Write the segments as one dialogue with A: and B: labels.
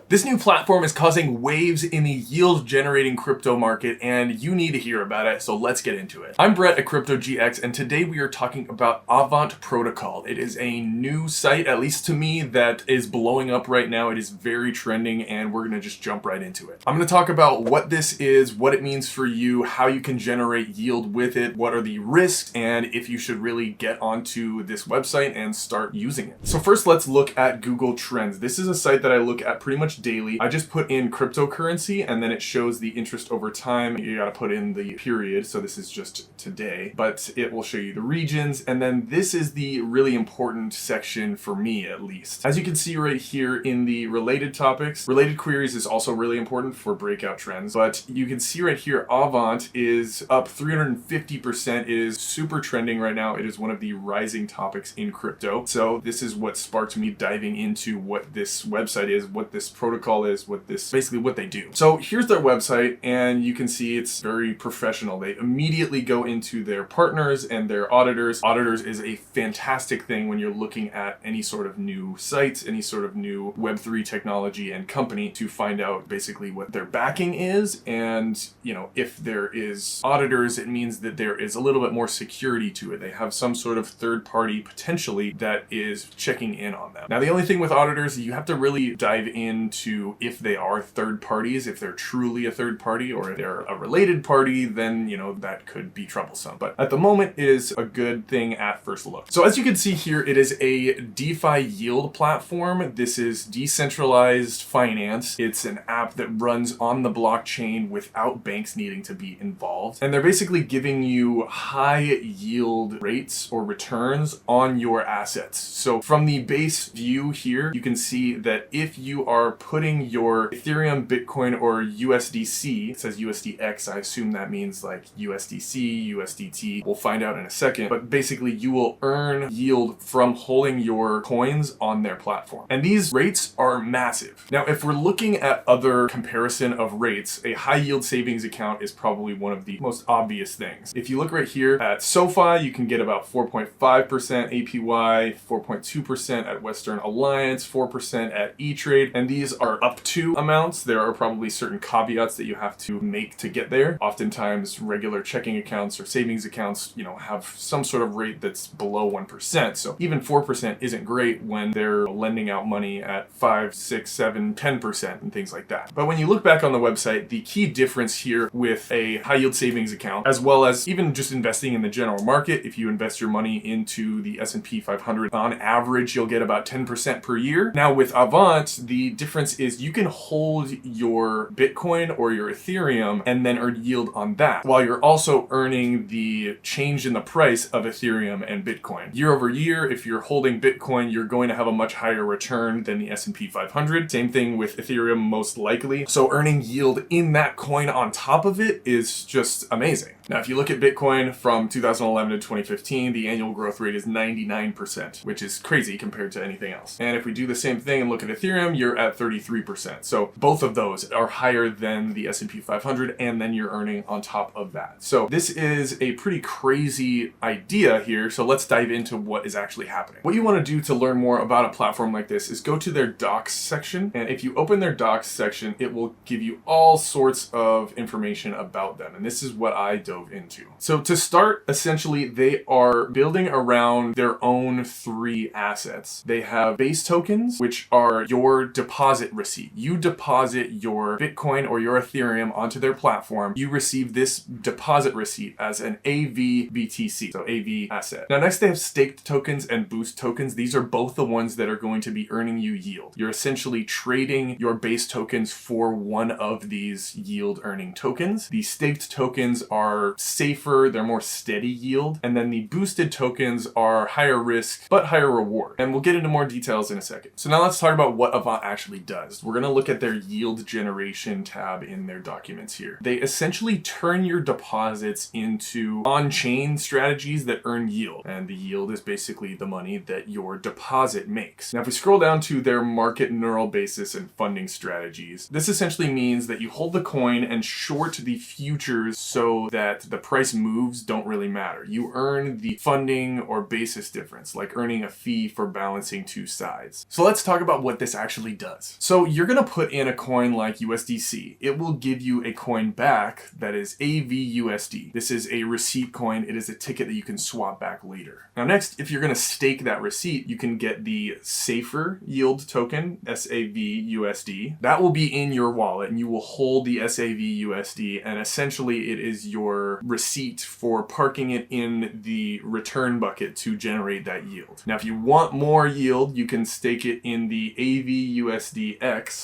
A: This new platform is causing waves in the yield generating crypto market, and you need to hear about it, so let's get into it. I'm Brett at CryptoGX, and today we are talking about Avant Protocol. It is a new site, at least to me, that is blowing up right now. It is very trending, and we're gonna just jump right into it. I'm gonna talk about what this is, what it means for you, how you can generate yield with it, what are the risks, and if you should really get onto this website and start using it. So first, let's look at Google Trends. This is a site that I look at pretty much daily. I just put in cryptocurrency and then it shows the interest over time. You gotta put in the period, so this is just today, but it will show you the regions, and then this is the really important section for me, at least. As you can see right here in the related topics, related queries is also really important for breakout trends, but you can see right here Avant is up 350%. It is super trending right now. It is one of the rising topics in crypto. So this is what sparked me diving into what this website is, what this protocol is, basically what they do. So here's their website, and you can see it's very professional. They immediately go into their partners and their auditors. Auditors is a fantastic thing when you're looking at any sort of new site, any sort of new Web3 technology and company, to find out basically what their backing is. And, you know, if there is auditors, it means that there is a little bit more security to it. They have some sort of third party potentially that is checking in on them. Now, the only thing with auditors, you have to really dive into if they are third parties, if they're truly a third party, or if they're a related party, then, you know, that could be troublesome. But at the moment, it is a good thing at first look. So as you can see here, it is a DeFi yield platform. This is decentralized finance. It's an app that runs on the blockchain without banks needing to be involved. And they're basically giving you high yield rates or returns on your assets. So from the base view here, you can see that if you are putting your Ethereum, Bitcoin, or USDC, it says USDX, I assume that means like USDC, USDT, we'll find out in a second, but basically you will earn yield from holding your coins on their platform. And these rates are massive. Now, if we're looking at other comparison of rates, a high yield savings account is probably one of the most obvious things. If you look right here at SoFi, you can get about 4.5% APY, 4.2% at Western Alliance, 4% at E-Trade, and these are up to amounts. There are probably certain caveats that you have to make to get there. Oftentimes, regular checking accounts or savings accounts, you know, have some sort of rate that's below 1%. So even 4% isn't great when they're lending out money at 5, 6, 7, 10% and things like that. But when you look back on the website, the key difference here with a high yield savings account, as well as even just investing in the general market, if you invest your money into the S&P 500, on average, you'll get about 10% per year. Now with Avant, the difference is you can hold your Bitcoin or your Ethereum and then earn yield on that, while you're also earning the change in the price of Ethereum and Bitcoin. Year over year, if you're holding Bitcoin, you're going to have a much higher return than the S&P 500. Same thing with Ethereum, most likely. So earning yield in that coin on top of it is just amazing. Now, if you look at Bitcoin from 2011 to 2015, the annual growth rate is 99%, which is crazy compared to anything else. And if we do the same thing and look at Ethereum, you're at 33%. So both of those are higher than the S&P 500, and then you're earning on top of that. So this is a pretty crazy idea here. So let's dive into what is actually happening. What you want to do to learn more about a platform like this is go to their docs section. And if you open their docs section, it will give you all sorts of information about them. And this is what I dove into. So to start, essentially, they are building around their own three assets. They have base tokens, which are your deposit receipt. You deposit your Bitcoin or your Ethereum onto their platform. You receive this deposit receipt as an AV BTC, so AV asset. Now, next they have staked tokens and boost tokens. These are both the ones that are going to be earning you yield. You're essentially trading your base tokens for one of these yield earning tokens. The staked tokens are safer, they're more steady yield, and then the boosted tokens are higher risk but higher reward. And we'll get into more details in a second. So now let's talk about what Avant actually does. We're going to look at their yield generation tab in their documents here. They essentially turn your deposits into on-chain strategies that earn yield, and the yield is basically the money that your deposit makes. Now if we scroll down to their market neural basis and funding strategies, this essentially means that you hold the coin and short the futures so that the price moves don't really matter. You earn the funding or basis difference, like earning a fee for balancing two sides. So let's talk about what this actually does. So you're gonna put in a coin like USDC. It will give you a coin back that is AVUSD. This is a receipt coin. It is a ticket that you can swap back later. Now next, if you're gonna stake that receipt, you can get the safer yield token, SAVUSD. That will be in your wallet and you will hold the SAVUSD, and essentially it is your receipt for parking it in the return bucket to generate that yield. Now if you want more yield, you can stake it in the AVUSDX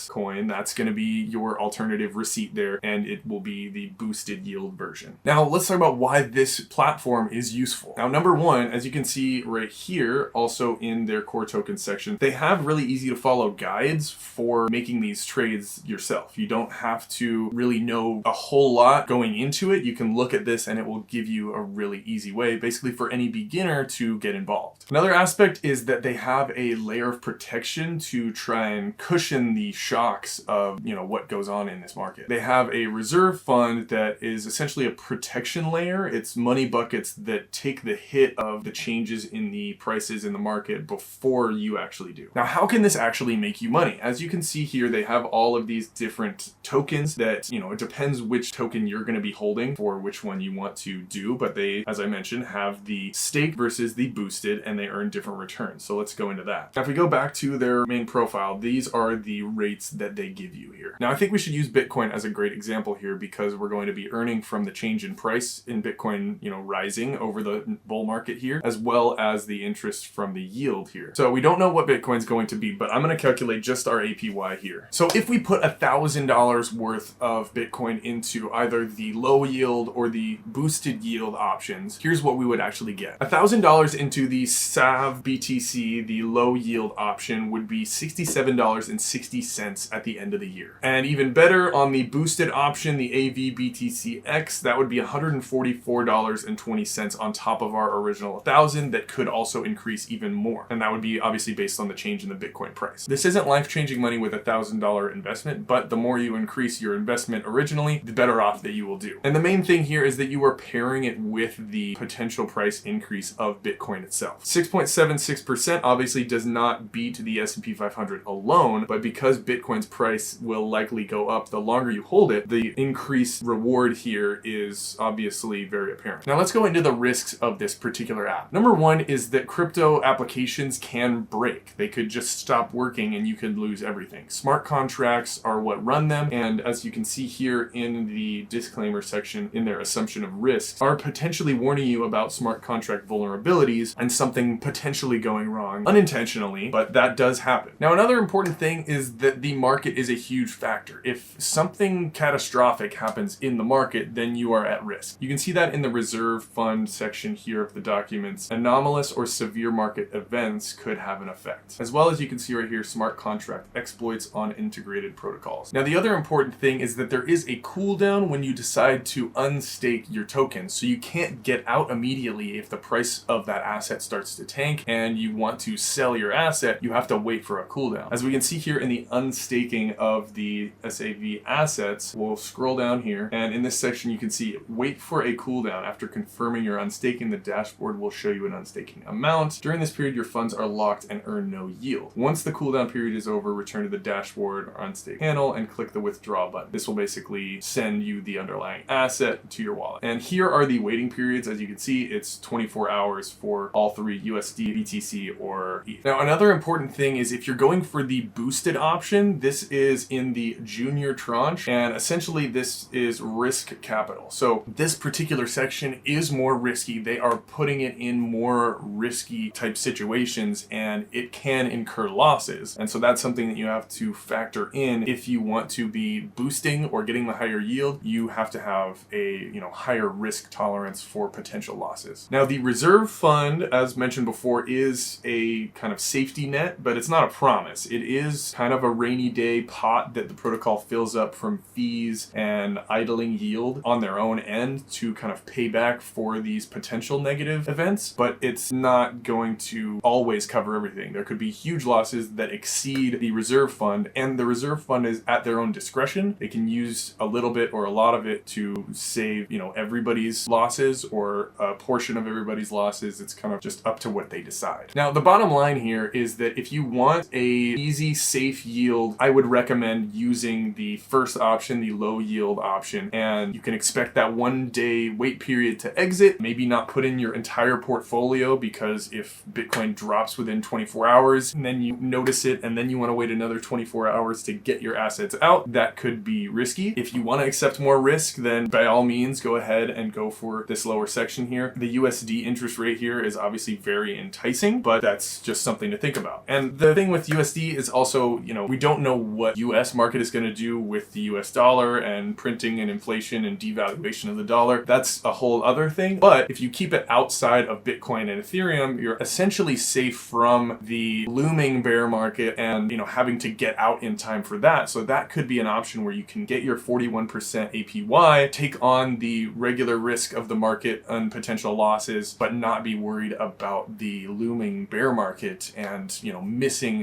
A: coin. That's going to be your alternative receipt there, and it will be the boosted yield version. Now let's talk about why this platform is useful. Now number one, as you can see right here, also in their core token section, they have really easy to follow guides for making these trades yourself. You don't have to really know a whole lot going into it. You can look at this and it will give you a really easy way, basically for any beginner to get involved. Another aspect is that they have a layer of protection to try and cushion the shocks of, what goes on in this market. They have a reserve fund that is essentially a protection layer. It's money buckets that take the hit of the changes in the prices in the market before you actually do. Now, how can this actually make you money? As you can see here, they have all of these different tokens that, it depends which token you're going to be holding for which one you want to do, but they, as I mentioned, have the stake versus the boosted, and they earn different returns. So let's go into that. Now, if we go back to their main profile, these are the rates that they give you here. Now, I think we should use Bitcoin as a great example here because we're going to be earning from the change in price in Bitcoin, rising over the bull market here, as well as the interest from the yield here. So we don't know what Bitcoin's going to be, but I'm going to calculate just our APY here. So if we put $1,000 worth of Bitcoin into either the low yield or the boosted yield options, here's what we would actually get. $1,000 into the SAV BTC, the low yield option, would be $67.60 at the end of the year. And even better, on the boosted option, the AVBTCX, that would be $144.20 on top of our original 1,000. That could also increase even more. And that would be obviously based on the change in the Bitcoin price. This isn't life-changing money with $1,000 investment, but the more you increase your investment originally, the better off that you will do. And the main thing here is that you are pairing it with the potential price increase of Bitcoin itself. 6.76% obviously does not beat the S&P 500 alone, but because Bitcoin's price will likely go up the longer you hold it, the increased reward here is obviously very apparent. Now let's go into the risks of this particular app. Number one is that crypto applications can break. They could just stop working and you could lose everything. Smart contracts are what run them, and as you can see here in the disclaimer section in their assumption of risks, are potentially warning you about smart contract vulnerabilities and something potentially going wrong unintentionally, but that does happen. Now, another important thing is that the market is a huge factor. If something catastrophic happens in the market, then you are at risk. You can see that in the reserve fund section here of the documents. Anomalous or severe market events could have an effect. As well as you can see right here, smart contract exploits on integrated protocols. Now, the other important thing is that there is a cooldown when you decide to unstake your token. So you can't get out immediately if the price of that asset starts to tank and you want to sell your asset. You have to wait for a cooldown. As we can see here in the unstaking of the SAV assets, we'll scroll down here, and in this section you can see wait for a cooldown. After confirming your unstaking, the dashboard will show you an unstaking amount. During this period, your funds are locked and earn no yield. Once the cooldown period is over, return to the dashboard or unstake panel and click the withdraw button. This will basically send you the underlying asset to your wallet. And here are the waiting periods. As you can see, it's 24 hours for all three: USD, BTC, or ETH. Now, another important thing is if you're going for the boosted option, this is in the junior tranche, and essentially this is risk capital. So this particular section is more risky. They are putting it in more risky type situations, and it can incur losses. And so that's something that you have to factor in. If you want to be boosting or getting the higher yield, you have to have a higher risk tolerance for potential losses. Now, the reserve fund, as mentioned before, is a kind of safety net, but it's not a promise. It is kind of a rainy day pot that the protocol fills up from fees and idling yield on their own end to kind of pay back for these potential negative events, but it's not going to always cover everything. There could be huge losses that exceed the reserve fund, and the reserve fund is at their own discretion. They can use a little bit or a lot of it to save, everybody's losses or a portion of everybody's losses. It's kind of just up to what they decide. Now, the bottom line here is that if you want a easy, safe safe yield, I would recommend using the first option, the low yield option, and you can expect that 1 day wait period to exit. Maybe not put in your entire portfolio, because if Bitcoin drops within 24 hours and then you notice it and then you want to wait another 24 hours to get your assets out, that could be risky. If you want to accept more risk, then by all means go ahead and go for this lower section here. The USD interest rate here is obviously very enticing, but that's just something to think about. And the thing with USD is also, we don't know what US market is going to do with the US dollar and printing and inflation and devaluation of the dollar. That's a whole other thing. But if you keep it outside of Bitcoin and Ethereum, you're essentially safe from the looming bear market and, having to get out in time for that. So that could be an option where you can get your 41% APY, take on the regular risk of the market and potential losses, but not be worried about the looming bear market and,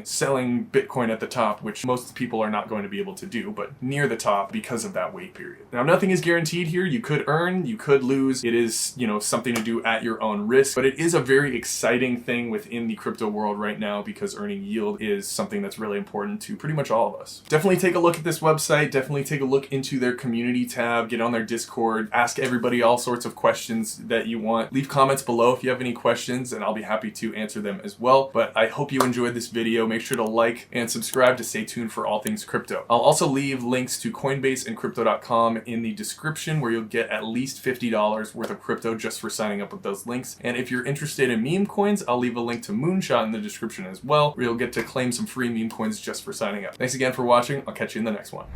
A: selling Bitcoin at the top, which most people are not going to be able to do, but near the top because of that wait period. Now, nothing is guaranteed here. You could earn, you could lose. It is, something to do at your own risk, but it is a very exciting thing within the crypto world right now, because earning yield is something that's really important to pretty much all of us. Definitely take a look at this website. Definitely take a look into their community tab, get on their Discord, ask everybody all sorts of questions that you want. Leave comments below if you have any questions and I'll be happy to answer them as well. But I hope you enjoyed this video. Make sure to like and subscribe to stay tuned for all things crypto. I'll also leave links to Coinbase and crypto.com in the description, where you'll get at least $50 worth of crypto just for signing up with those links. And if you're interested in meme coins, I'll leave a link to MoonShot in the description as well, where you'll get to claim some free meme coins just for signing up. Thanks again for watching. I'll catch you in the next one.